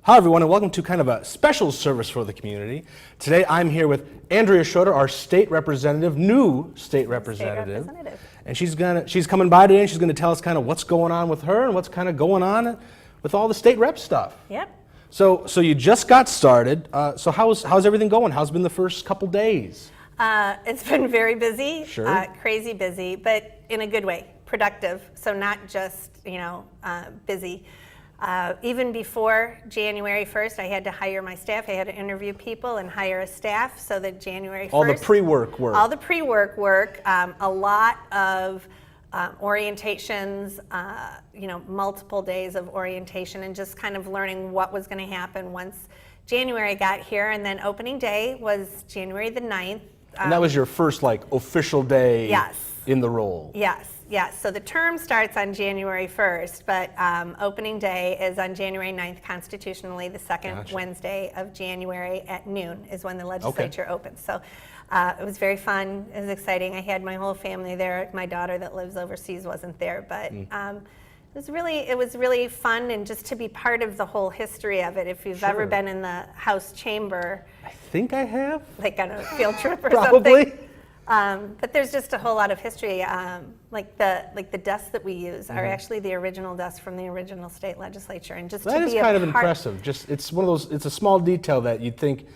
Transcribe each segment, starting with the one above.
Hi everyone, and welcome to kind of a special service for the community. Today I'm here with Andrea Schroeder, our new state representative. And she's coming by today and she's gonna tell us kind of what's going on with her and what's kind of going on with all the state rep stuff. Yep. So you just got started. So how's everything going? How's been the first couple days? It's been very busy, Sure. Crazy busy, but in a good way, productive. So not just, busy. Even before January 1st, I had to hire my staff. I had to interview people and hire a staff so that January 1st. All the pre-work work. All the pre-work work, a lot of orientations, multiple days of orientation and just kind of learning what was going to happen once January got here. And then opening day was January the 9th. And that was your first official day Yes. in the role. Yes. So the term starts on January 1st, but opening day is on January 9th constitutionally. The second Gotcha. Wednesday of January at noon is when the legislature opens. So it was very fun. It was exciting. I had my whole family there. My daughter that lives overseas wasn't there, but it was really fun, and just to be part of the whole history of it. If you've ever Sure. been in the House chamber, I think I have. like on a field trip or Probably. something. But there's just a whole lot of history. Like the desks that we use are actually the original desks from the original state legislature, and just That to is be kind of a part. impressive. It's one of those. It's a small detail that you'd think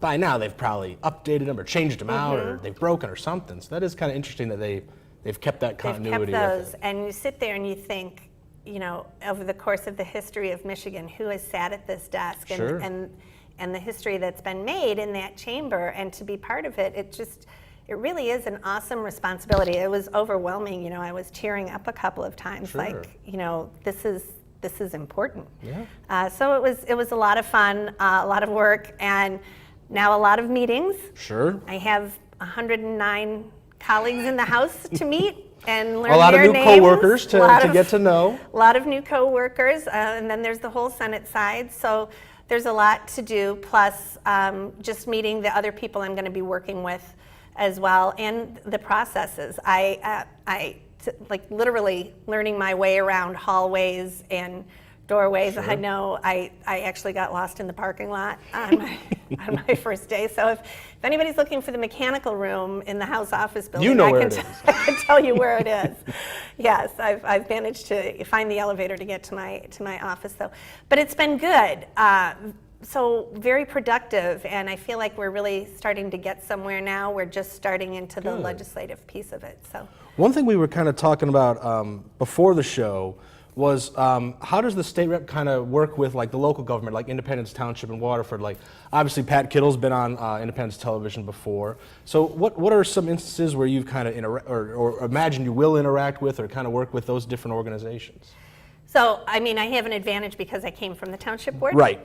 by now they've probably updated them or changed them out or they've broken or something. So that is kind of interesting that they've kept that continuity. They've kept those, with it. and you sit there and you think, over the course of the history of Michigan, who has sat at this desk, Sure. and the history that's been made in that chamber, and to be part of it, it really is an awesome responsibility. It was overwhelming. I was tearing up a couple of times. Sure. This is important. Yeah. So it was a lot of fun, a lot of work, and now a lot of meetings. Sure. I have 109 colleagues in the House to meet and learn A lot of their new names. coworkers to get to know. A lot of new coworkers, and then there's the whole Senate side. So there's a lot to do. Plus, just meeting the other people I'm going to be working with as well, and the processes. Like literally learning my way around hallways and doorways. Sure. I know I actually got lost in the parking lot on my first day. So if anybody's looking for the mechanical room in the House office building, You know I where can it is. I can tell you where it is. Yes, I've managed to find the elevator to get to my office though. But it's been good. So very productive, and I feel like we're really starting to get somewhere now. We're just starting into the Good. legislative piece of it. So One thing we were kind of talking about before the show was how does the state rep kind of work with the local government, like Independence Township and Waterford? Obviously Pat Kittle's been on Independence Television before. So what are some instances where you've kind of or imagine you will interact with or kind of work with those different organizations? So, I have an advantage because I came from the township board. Right.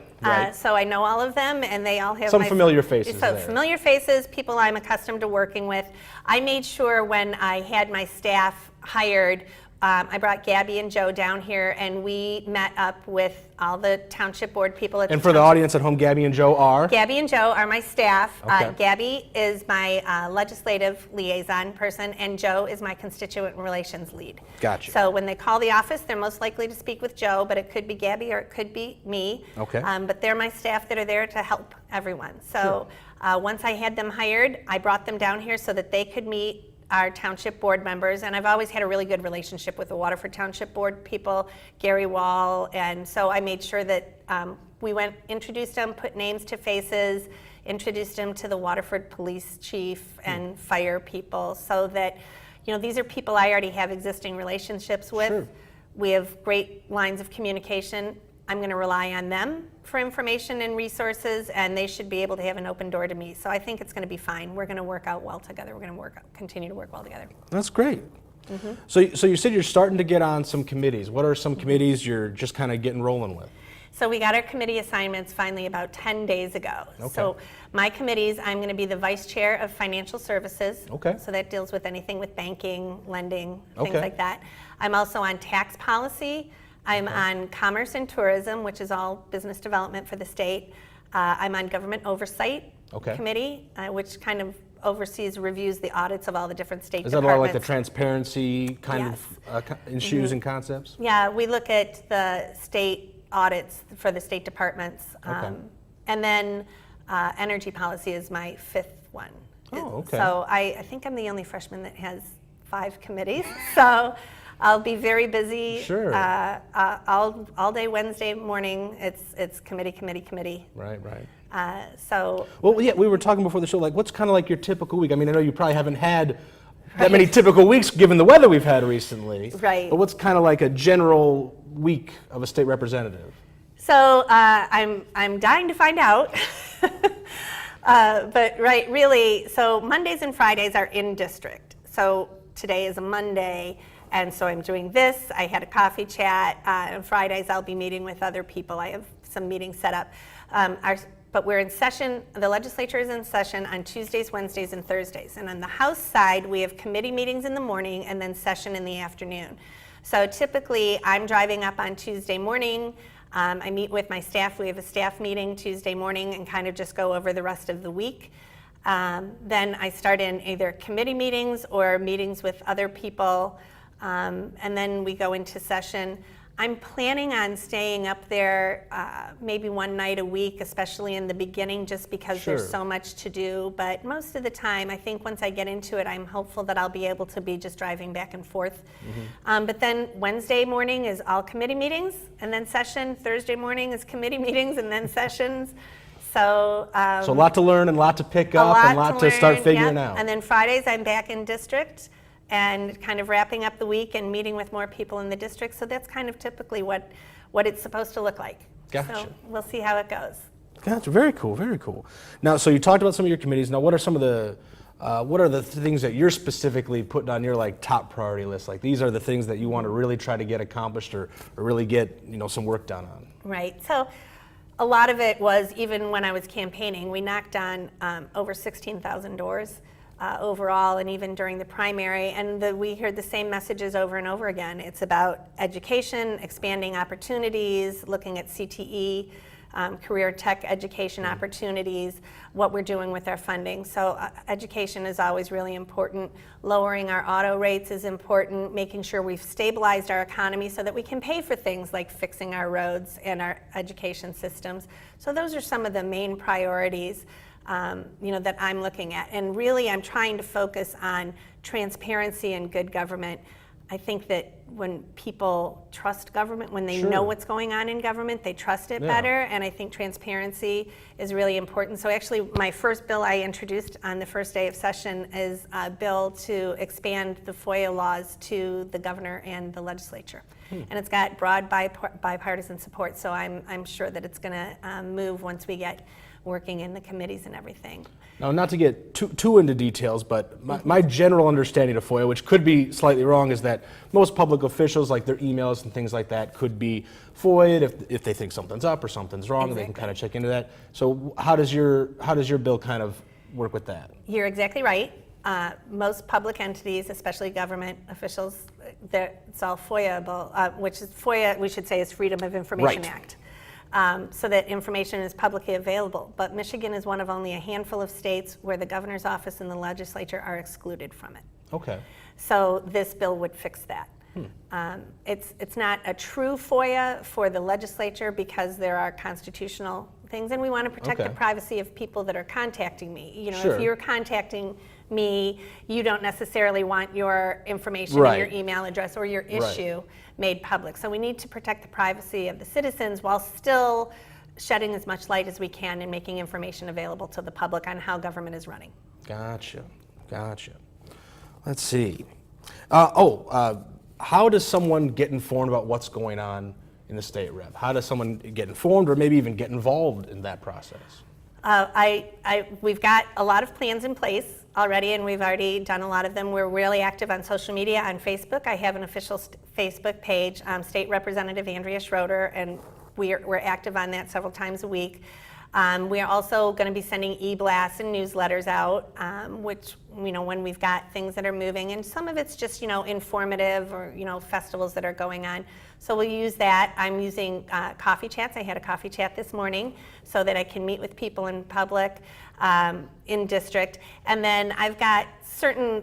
So I know all of them, and they all have Some familiar faces So there. familiar faces, people I'm accustomed to working with. I made sure when I had my staff hired, I brought Gabby and Joe down here, and we met up with all the township board people. And for the audience at home, Gabby and Joe are? Gabby and Joe are my staff. Okay. Gabby is my legislative liaison person, and Joe is my constituent relations lead. Gotcha. So when they call the office, they're most likely to speak with Joe, but it could be Gabby or it could be me. Okay. But they're my staff that are there to help everyone. So once I had them hired, I brought them down here so that they could meet our township board members, and I've always had a really good relationship with the Waterford Township Board people, Gary Wall, and so I made sure that we introduced them, put names to faces, introduced them to the Waterford Police Chief and fire people, so that these are people I already have existing relationships with. Sure. We have great lines of communication. I'm going to rely on them for information and resources, and they should be able to have an open door to me. So I think it's going to be fine. We're going to work out well together. We're going to continue to work well together. That's great. So you said you're starting to get on some committees. What are some committees you're just kind of getting rolling with? So we got our committee assignments finally about 10 days ago. Okay. So my committees, I'm going to be the vice chair of financial services. Okay. So that deals with anything with banking, lending, things Okay. like that. I'm also on tax policy. I'm on commerce and tourism, which is all business development for the state. I'm on government oversight committee, which kind of oversees, reviews the audits of all the different state Is that departments. all like the transparency kind Yes. of issues and concepts? Yeah, we look at the state audits for the state departments. Okay. And then energy policy is my fifth one. Oh, okay. So I think I'm the only freshman that has 5 committees. So I'll be very busy. Sure. All day Wednesday morning. It's committee. Right. So Well, yeah, we were talking before the show, like, what's kind of like your typical week? I mean, I know you probably haven't had that many typical weeks given the weather we've had recently. Right. But what's kind of like a general week of a state representative? So I'm dying to find out. But really, so Mondays and Fridays are in district. So today is a Monday, and so I'm doing this. I had a coffee chat. On Fridays, I'll be meeting with other people. I have some meetings set up. But we're in session, the legislature is in session on Tuesdays, Wednesdays, and Thursdays. And on the House side, we have committee meetings in the morning and then session in the afternoon. So typically, I'm driving up on Tuesday morning. I meet with my staff. We have a staff meeting Tuesday morning and kind of just go over the rest of the week. Then I start in either committee meetings or meetings with other people, and then we go into session. I'm planning on staying up there maybe one night a week, especially in the beginning, just because Sure. there's so much to do. But most of the time, I think once I get into it, I'm hopeful that I'll be able to be just driving back and forth. But then Wednesday morning is all committee meetings, and then session. Thursday morning is committee meetings, and then sessions. So So a lot to learn and a lot to pick up and a lot to start learn, figuring yep. out. And then Fridays, I'm back in district and kind of wrapping up the week and meeting with more people in the district. So that's kind of typically what it's supposed to look like. Gotcha. So we'll see how it goes. Gotcha. Very cool. Now, so you talked about some of your committees. Now, what are some of the things that you're specifically putting on your like top priority list? Like these are the things that you want to really try to get accomplished or really get some work done on. Right. So a lot of it was, even when I was campaigning, we knocked on over 16,000 doors overall, and even during the primary. And we heard the same messages over and over again. It's about education, expanding opportunities, looking at CTE, career tech education opportunities, what we're doing with our funding. So education is always really important. Lowering our auto rates is important. Making sure we've stabilized our economy so that we can pay for things like fixing our roads and our education systems. So those are some of the main priorities that I'm looking at. And really, I'm trying to focus on transparency and good government. I think that when people trust government, when they Sure. know what's going on in government, they trust it Yeah. better. And I think transparency is really important. So actually, my first bill I introduced on the first day of session is a bill to expand the FOIA laws to the governor and the legislature. And it's got broad bipartisan support. So I'm sure that it's going to move once we get working in the committees and everything. Now, not to get too into details, but my general understanding of FOIA, which could be slightly wrong, is that most public officials, like their emails and things like that, could be FOIA'd if they think something's up or something's wrong. They can kind of check into that. So how does your bill kind of work with that? You're exactly right. Most public entities, especially government officials, it's all FOIA-able, which is FOIA, we should say, is Freedom of Information Right. Act. So that information is publicly available. But Michigan is one of only a handful of states where the governor's office and the legislature are excluded from it. Okay. So this bill would fix that. It's not a true FOIA for the legislature because there are constitutional things, and we want to protect Okay. the privacy of people that are contacting me. Sure. If you're contacting me, you don't necessarily want your information Right. and your email address or your issue made public. So we need to protect the privacy of the citizens while still shedding as much light as we can and making information available to the public on how government is running. Gotcha. Let's see. How does someone get informed about what's going on in the state rep? How does someone get informed or maybe even get involved in that process? We've got a lot of plans in place already, and we've already done a lot of them. We're really active on social media, on Facebook. I have an official Facebook page, State Representative Andrea Schroeder, and we're active on that several times a week. We are also going to be sending e-blasts and newsletters out, which, when we've got things that are moving, and some of it's just, informative or, festivals that are going on. So we'll use that. I'm using coffee chats. I had a coffee chat this morning so that I can meet with people in public, in district. And then I've got certain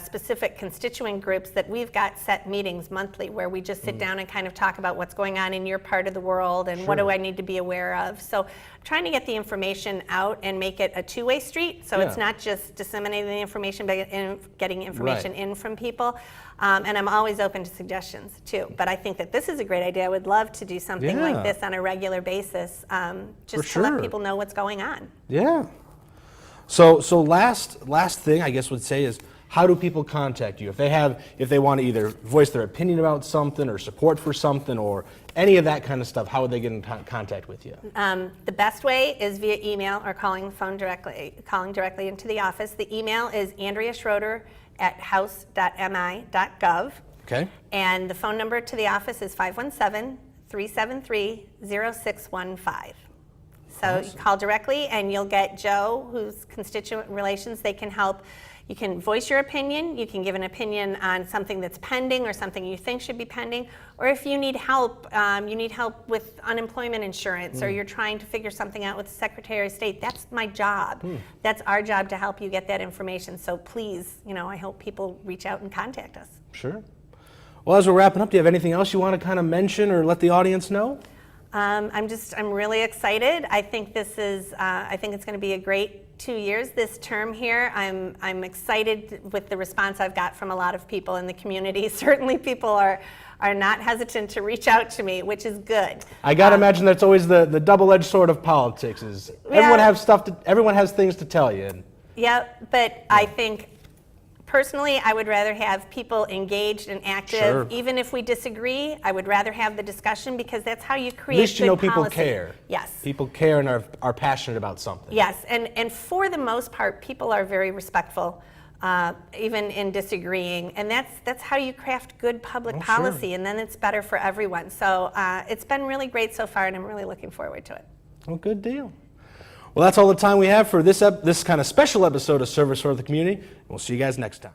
specific constituent groups that we've got set meetings monthly where we just sit down and kind of talk about what's going on in your part of the world and what do I need to be aware of. So I'm trying to get the information out and make it a two-way street, so it's not just disseminating the information, but getting information in from people. And I'm always open to suggestions too. But I think that this is a great idea. I would love to do something like this on a regular basis, just to let people know what's going on. Yeah. So last thing I guess would say is, how do people contact you if they want to either voice their opinion about something or support for something or any of that kind of stuff? How would they get in contact with you? The best way is via email or calling directly into the office. The email is andreaschroeder@house.mi.gov. Okay. And the phone number to the office is 517-373-0615. So you call directly and you'll get Joe, who's constituent relations. They can help. You can voice your opinion. You can give an opinion on something that's pending or something you think should be pending. Or if you need help with unemployment insurance or you're trying to figure something out with the Secretary of State, that's my job. That's our job to help you get that information. So please, I hope people reach out and contact us. Sure. Well, as we're wrapping up, do you have anything else you want to kind of mention or let the audience know? I'm really excited. I think it's going to be a great 2 years this term here. I'm excited with the response I've got from a lot of people in the community. Certainly people are not hesitant to reach out to me, which is good. I got to imagine that's always the double-edged sword of politics is everyone has things to tell you. Yeah, but I think personally, I would rather have people engaged and active. Sure. Even if we disagree, I would rather have the discussion because that's how you create At least you know good people policy. care. Yes. People care and are passionate about something. Yes, and for the most part, people are very respectful, even in disagreeing. And that's how you craft good public policy, and then it's better for everyone. So it's been really great so far, and I'm really looking forward to it. Well, good deal. Well, that's all the time we have for this kind of special episode of Service for the Community. We'll see you guys next time.